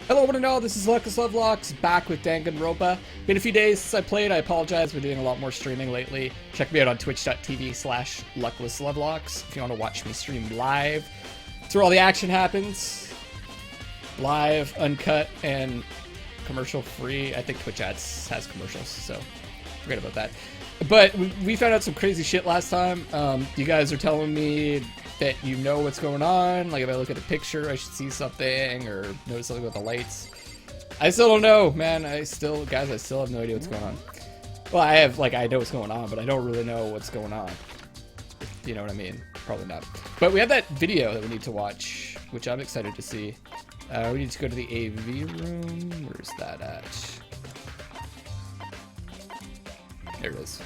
Hello, one and all. This is Luckless Lovelocks back with Danganronpa. Been a few days since I played. I apologize. We're doing a lot more streaming lately. Check me out on twitch.tv/lucklesslovelocks if you want to watch me stream live. It's where all the action happens. Live, uncut, and commercial free. I think Twitch ads has commercials, so forget about that. But we found out some crazy shit last time. You guys are telling me that you know what's going on. Like if I look at a picture, I should see something or notice something with the lights. I still don't know, man. I still have no idea what's going on. Well, I know what's going on, but I don't really know what's going on. You know what I mean? Probably not. But we have that video that we need to watch, which I'm excited to see. We need to go to the AV room. Where's that at? There it is.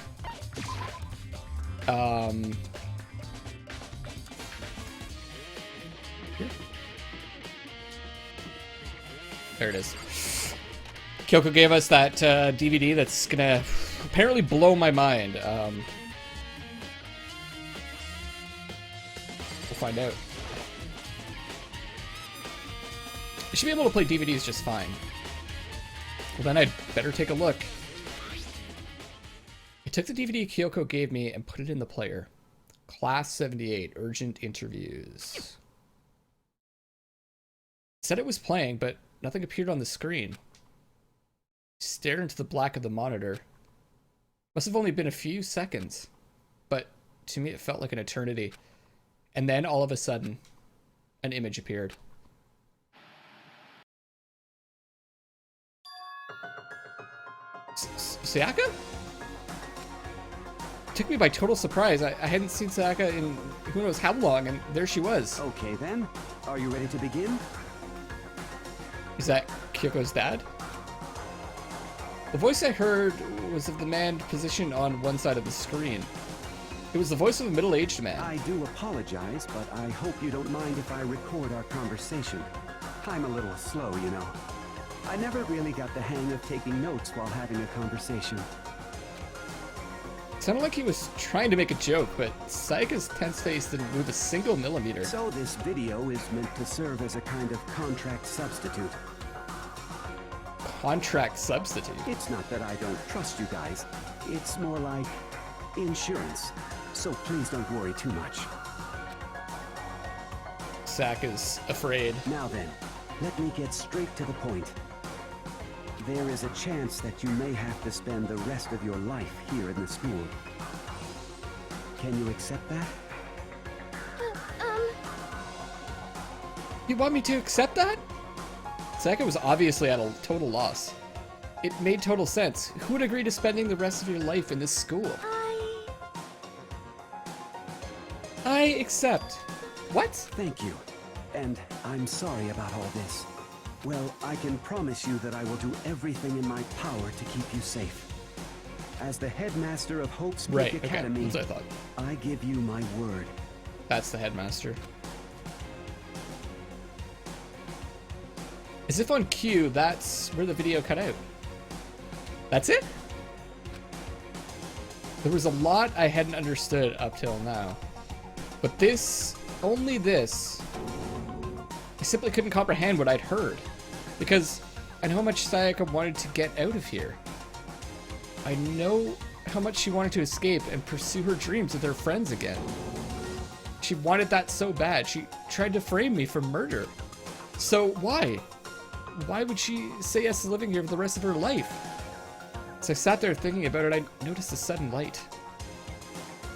There it is. Kyoko gave us that DVD that's gonna apparently blow my mind. We'll find out. I should be able to play DVDs just fine. Well, then I'd better take a look. I took the DVD Kyoko gave me and put it in the player. Class 78, urgent interviews. It said it was playing, but nothing appeared on the screen. I stared into the black of the monitor. Must have only been a few seconds, but to me it felt like an eternity. And then all of a sudden, an image appeared. Sayaka? Took me by total surprise. I hadn't seen Sayaka in who knows how long, and there she was. Okay then, are you ready to begin? Is that Kyoko's dad? The voice I heard was of the man positioned on one side of the screen. It was the voice of a middle-aged man. I do apologize, but I hope you don't mind if I record our conversation. I'm a little slow, you know. I never really got the hang of taking notes while having a conversation. It sounded like he was trying to make a joke, but Sayaka's tense face didn't move a single millimeter. So this video is meant to serve as a kind of contract substitute. Contract substitute? It's not that I don't trust you guys. It's more like insurance. So please don't worry too much. Sayaka's afraid. Now then, let me get straight to the point. There is a chance that you may have to spend the rest of your life here in the school. Can you accept that? You want me to accept that? Sayaka was obviously at a total loss. It made total sense. Who would agree to spending the rest of your life in this school? I accept. What? Thank you. And I'm sorry about all this. Well, I can promise you that I will do everything in my power to keep you safe. As the headmaster of Hope's Peak Academy, that's what I thought. I give you my word. That's the headmaster. As if on cue, that's where the video cut out. That's it? There was a lot I hadn't understood up till now. But this, only this, I simply couldn't comprehend what I'd heard. Because I know how much Sayaka wanted to get out of here. I know how much she wanted to escape and pursue her dreams with her friends again. She wanted that so bad. She tried to frame me for murder. So why? Why would she say yes to living here for the rest of her life? As I sat there thinking about it, I noticed a sudden light.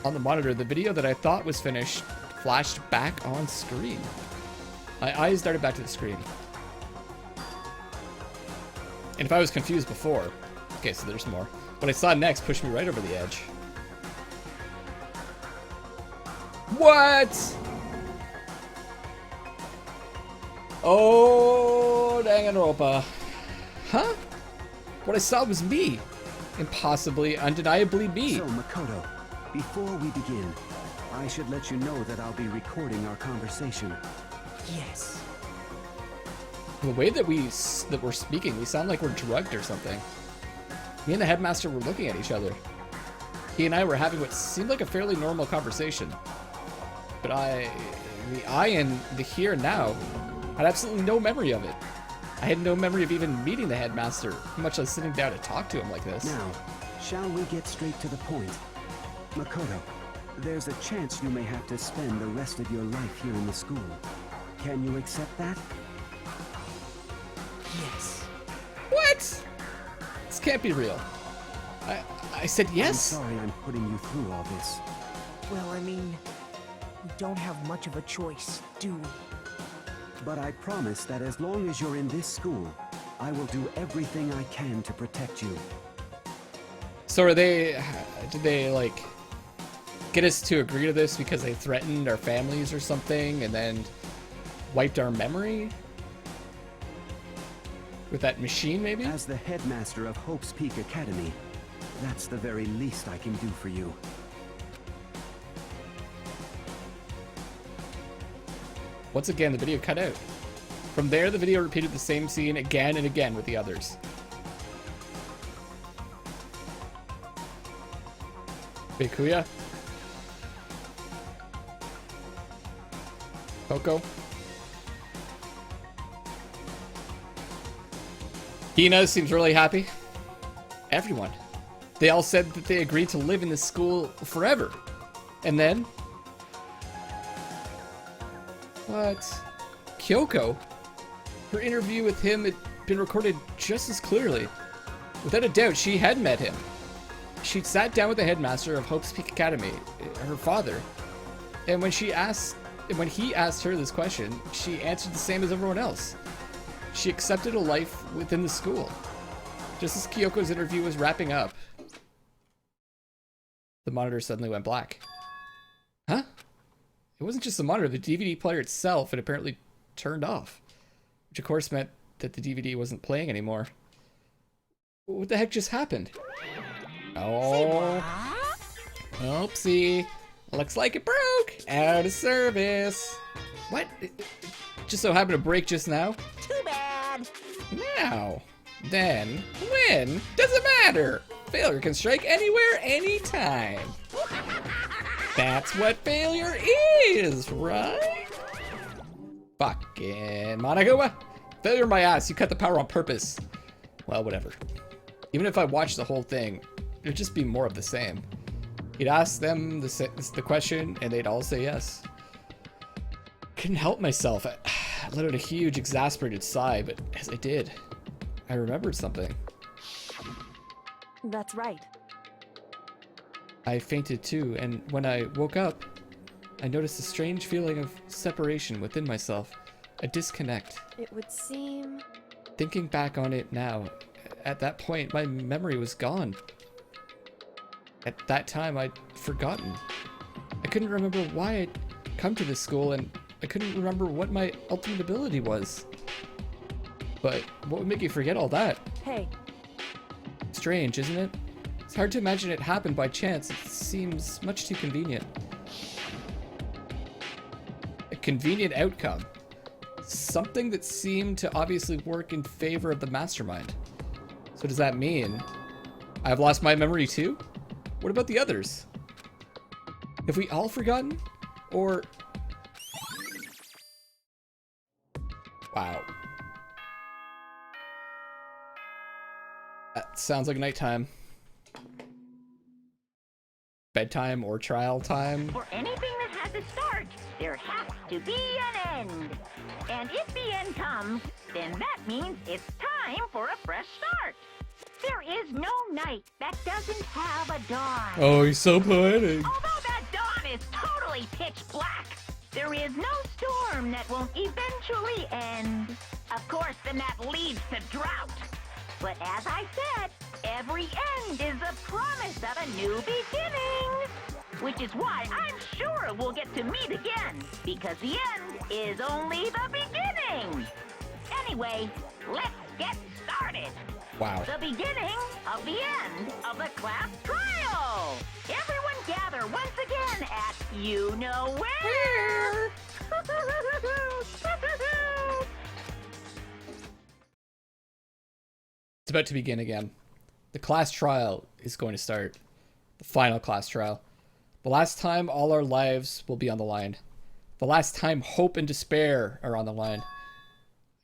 On the monitor, the video that I thought was finished flashed back on screen. My eyes darted back to the screen. And if I was confused before... Okay, so there's more. What I saw next pushed me right over the edge. What?! Oh, Danganronpa. Huh? What I saw was me. Impossibly, undeniably me. So, Makoto, before we begin, I should let you know that I'll be recording our conversation. Yes. The way that we're speaking, we sound like we're drugged or something. Me and the headmaster were looking at each other. He and I were having what seemed like a fairly normal conversation. But the I and the here and now had absolutely no memory of it. I had no memory of even meeting the headmaster, much less sitting down to talk to him like this. Now, shall we get straight to the point? Makoto, there's a chance you may have to spend the rest of your life here in the school. Can you accept that? Yes. What? This can't be real. I said yes? I'm sorry I'm putting you through all this. Well, I mean, we don't have much of a choice, do we? But I promise that as long as you're in this school, I will do everything I can to protect you. So did they like get us to agree to this because they threatened our families or something and then wiped our memory? With that machine, maybe? As the headmaster of Hope's Peak Academy, that's the very least I can do for you. Once again, the video cut out. From there, the video repeated the same scene again and again with the others. Bikuya? Kyoko? Hina seems really happy. Everyone. They all said that they agreed to live in this school forever. And then? What? Kyoko? Her interview with him had been recorded just as clearly. Without a doubt, she had met him. She'd sat down with the headmaster of Hope's Peak Academy, her father, and when he asked her this question, she answered the same as everyone else. She accepted a life within the school. Just as Kyoko's interview was wrapping up, the monitor suddenly went black. Huh? It wasn't just the monitor, the DVD player itself had apparently turned off, which of course meant that the DVD wasn't playing anymore. What the heck just happened? Oh. Oopsie. Looks like it broke. Out of service. What? It just so happened to break just now? Too bad. Now. Then. When? Doesn't matter. Failure can strike anywhere, anytime. That's what failure is, right? Fucking Monagawa. Failure my ass. You cut the power on purpose. Well, whatever. Even if I watched the whole thing, it'd just be more of the same. He'd ask them the question, and they'd all say yes. Couldn't help myself. I let out a huge, exasperated sigh, but as I did, I remembered something. That's right. I fainted too, and when I woke up, I noticed a strange feeling of separation within myself, a disconnect. It would seem... Thinking back on it now, at that point, my memory was gone. At that time, I'd forgotten. I couldn't remember why I'd come to this school, and I couldn't remember what my ultimate ability was. But what would make you forget all that? Hey. Strange, isn't it? It's hard to imagine it happened by chance. It seems much too convenient. A convenient outcome. Something that seemed to obviously work in favor of the mastermind. So does that mean I've lost my memory too? What about the others? Have we all forgotten? Or... Wow. That sounds like nighttime. Bedtime or trial time. For anything that has a start, there has to be an end. And if the end comes, then that means it's time for a fresh start. There is no night that doesn't have a dawn. Oh, he's so poetic. Although that dawn is totally pitch black, there is no storm that won't eventually end. Of course, then that leads to drought. But as I said, every end is a promise of a new beginning. Which is why I'm sure we'll get to meet again, because the end is only the beginning. Anyway, let's get started. Wow. The beginning of the end of the class trial. Everyone gather once again at you know where. It's about to begin again. The class trial is going to start. The final class trial. The last time all our lives will be on the line. The last time hope and despair are on the line.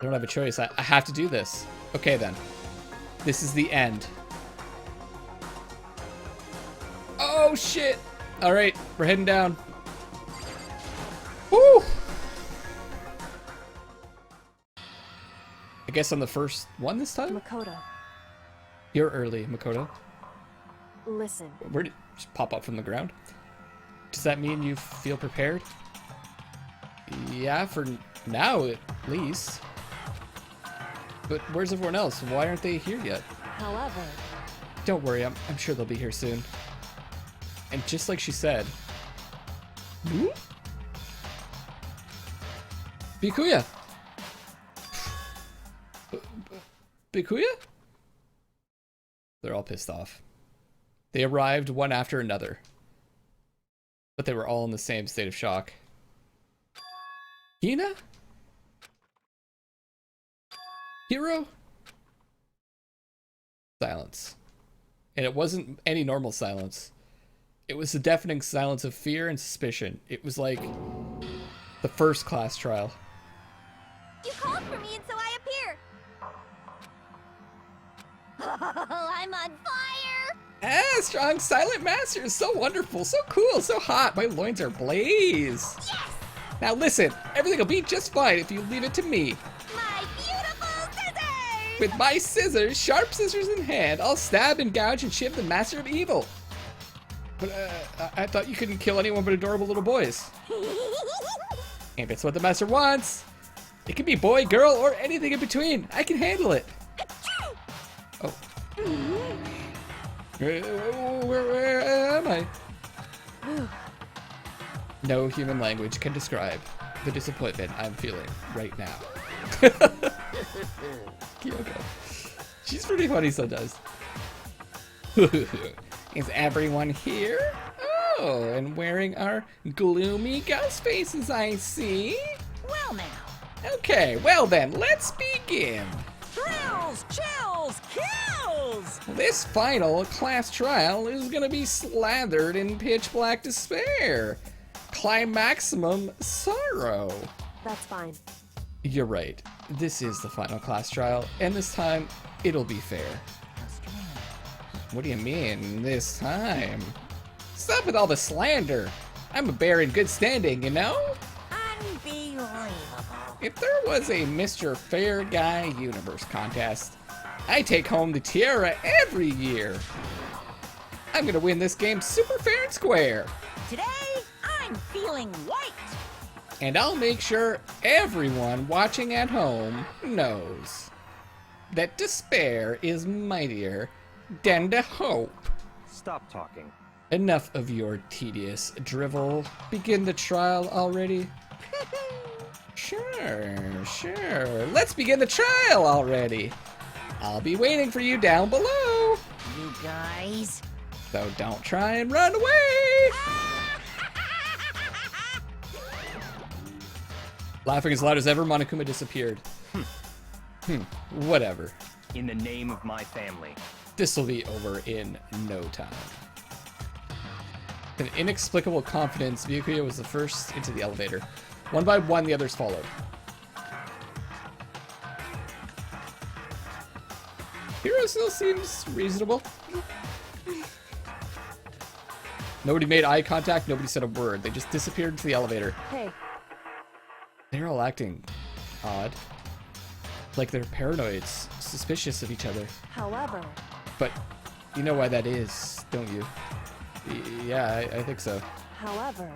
I don't have a choice. I have to do this. Okay, then. This is the end. Oh, shit. All right, we're heading down. Woo! I guess I'm the first one this time? Makoto, You're early, Makoto. listen. Where did you just pop up from the ground? Does that mean you feel prepared? Yeah, for now at least. But where's everyone else? Why aren't they here yet? However, Don't worry, I'm sure they'll be here soon. And just like she said... Hmm? Bikuya! Bikuya? They're all pissed off. They arrived one after another. But they were all in the same state of shock. Hina? Hiro? Silence. And it wasn't any normal silence. It was the deafening silence of fear and suspicion. It was like the first class trial. You called for me and so I appear. Oh, I'm on fire! Ah, strong silent master is so wonderful, so cool, so hot. My loins are ablaze. Yes! Now listen, everything will be just fine if you leave it to me. My beautiful scissors! With my scissors, sharp scissors in hand, I'll stab and gouge and shiv the master of evil. But I thought you couldn't kill anyone but adorable little boys. And if it's what the master wants, it can be boy, girl, or anything in between. I can handle it. Oh. Where am I? No human language can describe the disappointment I'm feeling right now. Kyoko. She's pretty funny sometimes. Is everyone here? Oh, and wearing our gloomy ghost faces, I see. Well now. Okay, well then, let's begin. Thrills, chills, kills! This final class trial is gonna be slathered in pitch black despair. Climaximum sorrow. that's fine. You're right. This is the final class trial, and this time, it'll be fair. What do you mean, this time? Stop with all the slander. I'm a bear in good standing, you know? Unbelievable. If there was a Mr. Fair Guy Universe contest, I take home the tiara every year. I'm gonna win this game super fair and square. Today, I'm feeling white. And I'll make sure everyone watching at home knows that despair is mightier than the hope. Stop talking. Enough of your tedious drivel. Begin the trial already? Sure. Let's begin the trial already. I'll be waiting for you down below. You guys. So don't try and run away. Laughing as loud as ever, Monokuma disappeared. Whatever. In the name of my family. This'll be over in no time. With an inexplicable confidence, Byakuya was the first into the elevator. One by one, the others followed. Hiro still seems reasonable. Nobody made eye contact, nobody said a word. They just disappeared into the elevator. Hey, They're all acting odd. Like they're paranoid, suspicious of each other. however, But you know why that is, don't you? Yeah, I think so. however,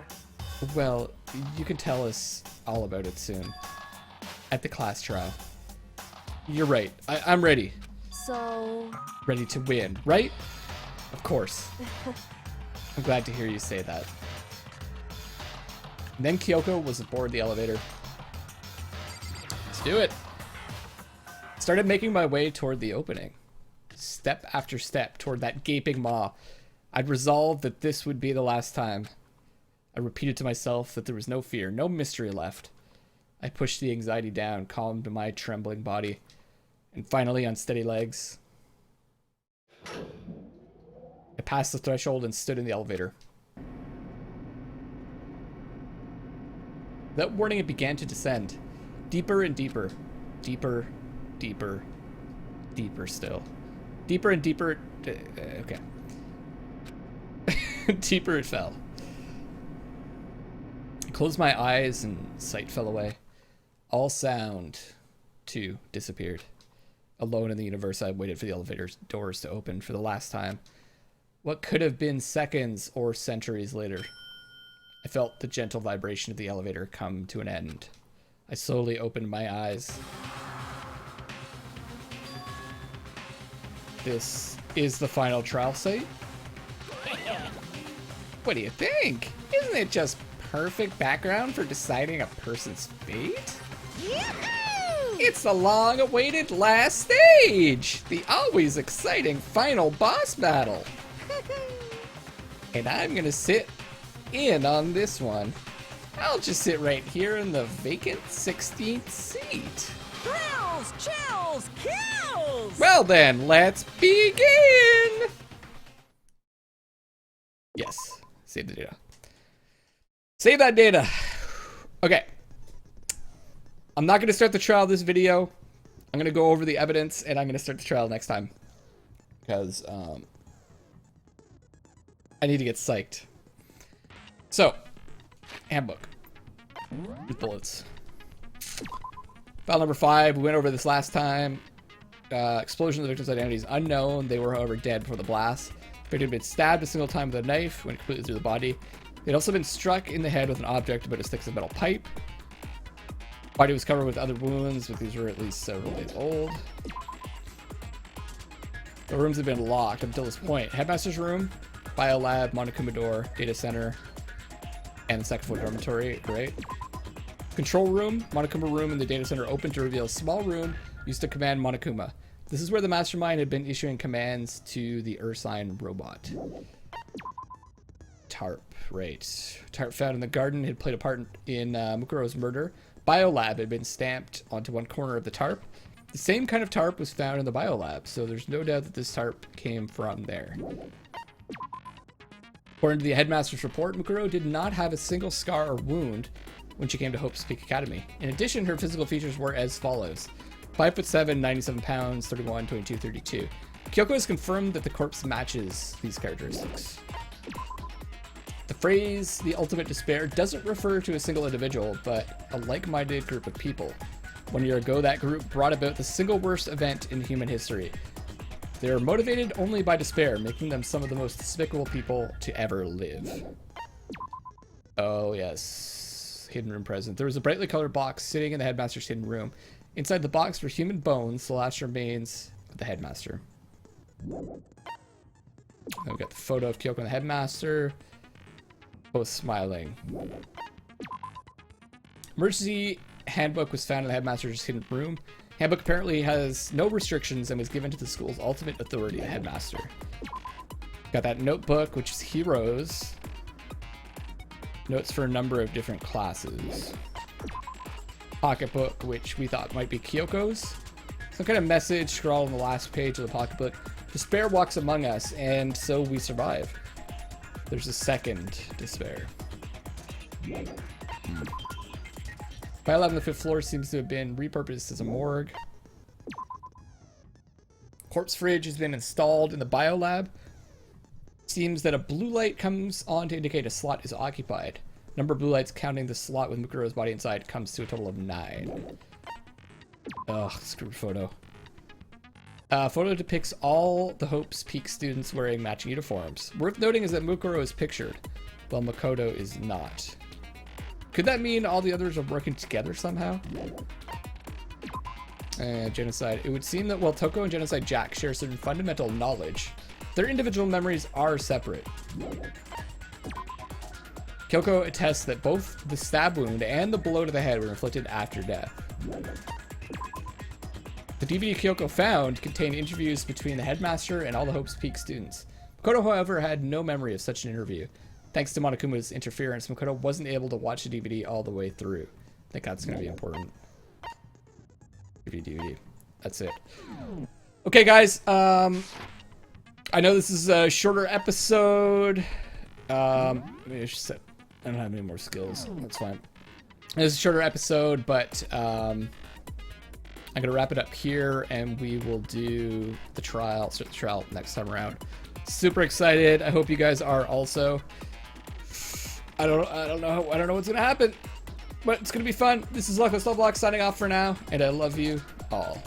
Well, you can tell us all about it soon. At the class trial. You're right. I'm ready. so, Ready to win, right? Of course. I'm glad to hear you say that. And then Kyoko was aboard the elevator. Let's do it. Started making my way toward the opening. Step after step toward that gaping maw. I'd resolved that this would be the last time. I repeated to myself that there was no fear, no mystery left. I pushed the anxiety down, calmed my trembling body, and finally on steady legs, I passed the threshold and stood in the elevator. Without warning, it began to descend, deeper and deeper. deeper, deeper, deeper still. Deeper and deeper. Okay. Deeper it fell. I closed my eyes and sight fell away. All sound, too, disappeared. Alone in the universe, I waited for the elevator doors to open for the last time. What could have been seconds or centuries later. I felt the gentle vibration of the elevator come to an end. I slowly opened my eyes. This is the final trial site? What do you think? Isn't it just perfect background for deciding a person's fate? Yoo-hoo! It's the long-awaited last stage! The always exciting final boss battle! And I'm gonna sit in on this one. I'll just sit right here in the vacant 16th seat. Thrills, chills, kills! Well then, let's begin! Yes, save the data. Save that data. Okay. I'm not going to start the trial this video. I'm going to go over the evidence, and I'm going to start the trial next time. Because, I need to get psyched. So, handbook. With bullets. File number 5. We went over this last time. Explosion of the victim's identity is unknown. They were, however, dead before the blast. The victim had been stabbed a single time with a knife, went completely through the body. They'd also been struck in the head with an object about as thick as a metal pipe. Body was covered with other wounds, but these were at least several days old. The rooms had been locked up until this point. Headmaster's room, biolab, Monokuma door, data center, and the second floor dormitory. Great. Control room, Monokuma room, and the data center open to reveal a small room used to command Monokuma. This is where the mastermind had been issuing commands to the Ursine robot. Tarp, right. Tarp found in the garden had played a part in Mukuro's murder. Biolab had been stamped onto one corner of the tarp. The same kind of tarp was found in the biolab, so there's no doubt that this tarp came from there. According to the headmaster's report, Mukuro did not have a single scar or wound when she came to Hope's Peak Academy. In addition, her physical features were as follows. 5'7", 97 pounds, 31, 22, 32. Kyoko has confirmed that the corpse matches these characteristics. The phrase, the ultimate despair, doesn't refer to a single individual, but a like-minded group of people. 1 year ago, that group brought about the single worst event in human history. They are motivated only by despair, making them some of the most despicable people to ever live. Oh, yes. Hidden room present. There was a brightly colored box sitting in the headmaster's hidden room. Inside the box were human bones, the last remains of the headmaster. Then we got the photo of Kyoko and the headmaster, both smiling. Emergency handbook was found in the headmaster's hidden room. Handbook apparently has no restrictions and was given to the school's ultimate authority, the headmaster. Got that notebook, which is heroes. Notes for a number of different classes. Pocketbook, which we thought might be Kyoko's. Some kind of message scrawled on the last page of the pocketbook. Despair walks among us, and so we survive. There's a second despair. Biolab on the 5th floor seems to have been repurposed as a morgue. Corpse fridge has been installed in the biolab. Seems that a blue light comes on to indicate a slot is occupied. Number of blue lights counting the slot with Mukuro's body inside comes to a total of 9. Ugh, screwed photo. Photo depicts all the Hope's Peak students wearing matching uniforms. Worth noting is that Mukuro is pictured, while Makoto is not. Could that mean all the others are working together somehow? Genocide. It would seem that while Toko and Genocide Jack share certain fundamental knowledge, their individual memories are separate. Kyoko attests that both the stab wound and the blow to the head were inflicted after death. The DVD Kyoko found contained interviews between the headmaster and all the Hope's Peak students. Makoto, however, had no memory of such an interview. Thanks to Monokuma's interference, Makoto wasn't able to watch the DVD all the way through. I think that's going to be important. DVD. That's it. Okay, guys. I know this is a shorter episode. I don't have any more skills. That's fine. This is a shorter episode, but I'm gonna wrap it up here, and we will do the trial, start the trial next time around. Super excited. I hope you guys are also. I don't know what's gonna happen, but it's gonna be fun. This is Luckless Lovelocks signing off for now, and I love you all.